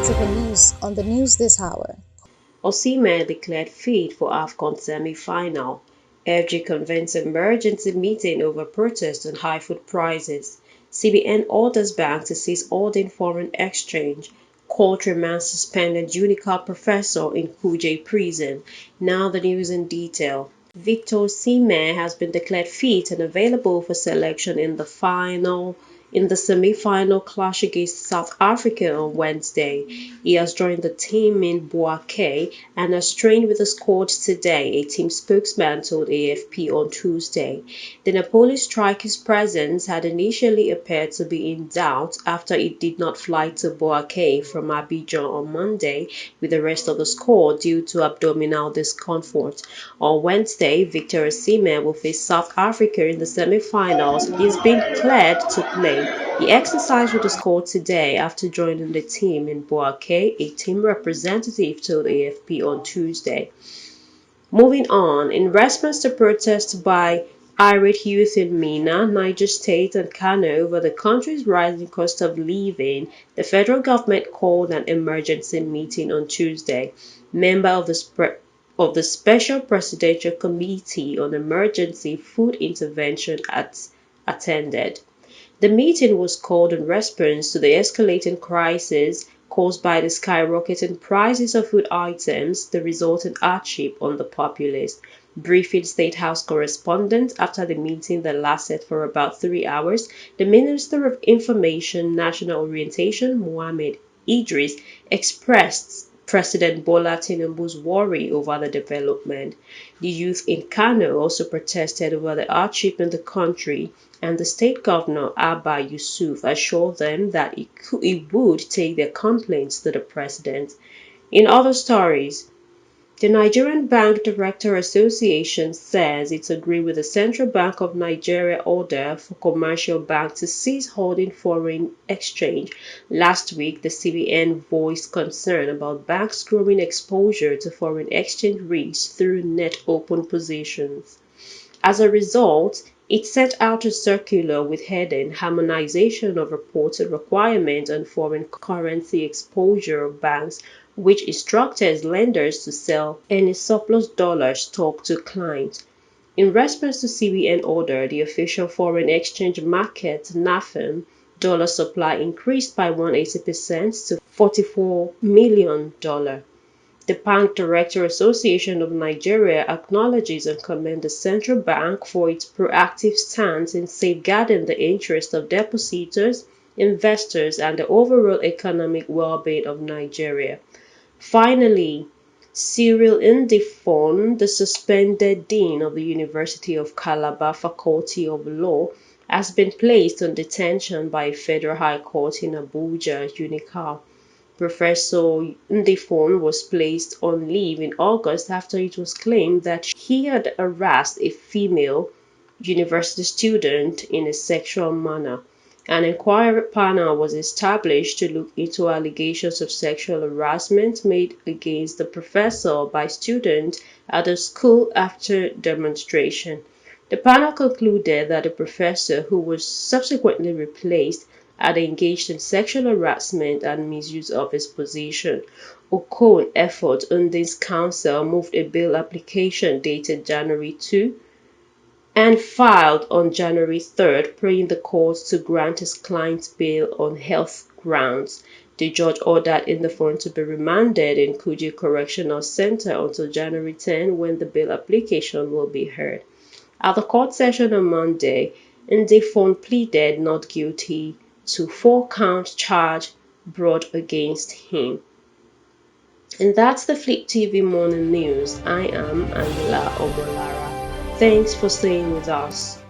to the news on the news this hour. Osimhen declared fit for AFCON semi-final. FG convenes emergency meeting over protest on high food prices. CBN orders bank to cease holding foreign exchange. Court remands suspended Unicap professor in Kuje prison. Now the news in detail. Victor Osimhen has been declared fit and available for selection in the semi-final clash against South Africa on Wednesday. He has joined the team in Boaké and has trained with the squad today, a team spokesman told AFP on Tuesday. The Napoli striker's presence had initially appeared to be in doubt after it did not fly to Boaké from Abidjan on Monday with the rest of the squad due to abdominal discomfort. On Wednesday, Victor Osimhen will face South Africa in the semi-finals. He's been cleared to play. He exercised with the squad today after joining the team in Boaké, a team representative told AFP on Tuesday. Moving on, in response to protests by irate youth in Minna, Niger State and Kano over the country's rising cost of living, the federal government called an emergency meeting on Tuesday. Member of the Special Presidential Committee on Emergency Food Intervention attended. The meeting was called in response to the escalating crisis caused by the skyrocketing prices of food items, the resultant hardship on the populace. Briefing State House correspondents after the meeting that lasted for about 3 hours, the Minister of Information National Orientation, Mohammed Idris, expressed President Bola Tinubu's worry over the development. The youth in Kano also protested over the hardship in the country, and the state governor Abba Yusuf assured them that he would take their complaints to the president. In other stories, the Nigerian Bank Director Association says it agreed with the Central Bank of Nigeria order for commercial banks to cease holding foreign exchange. Last week, the CBN voiced concern about banks' growing exposure to foreign exchange risks through net open positions. As a result, it sent out a circular with heading Harmonization of Reporting Requirements on Foreign Currency Exposure of Banks, which instructed lenders to sell any surplus dollar stock to clients. In response to CBN order, the official foreign exchange market (NAFEM) dollar supply increased by 180% to $44 million. The Bank Director Association of Nigeria acknowledges and commends the central bank for its proactive stance in safeguarding the interests of depositors, investors, and the overall economic well-being of Nigeria. Finally, Cyril Ndifon, the suspended dean of the University of Calabar Faculty of Law, has been placed on detention by a federal high court in Abuja, Unicap. Professor Ndifon was placed on leave in August after it was claimed that he had harassed a female university student in a sexual manner. An inquiry panel was established to look into allegations of sexual harassment made against the professor by students at the school after demonstration. The panel concluded that the professor, who was subsequently replaced, had engaged in sexual harassment and misuse of his position. Okon Effort Undin's counsel moved a bail application dated January 2 and filed on January 3rd, praying the court to grant his client bail on health grounds. The judge ordered Indefon to be remanded in Kuje Correctional Center until January 10, when the bail application will be heard. At the court session on Monday, Indefon pleaded not guilty to 4-count charge brought against him. And that's the Flip TV Morning News. I am Angela Obolara. Thanks for staying with us.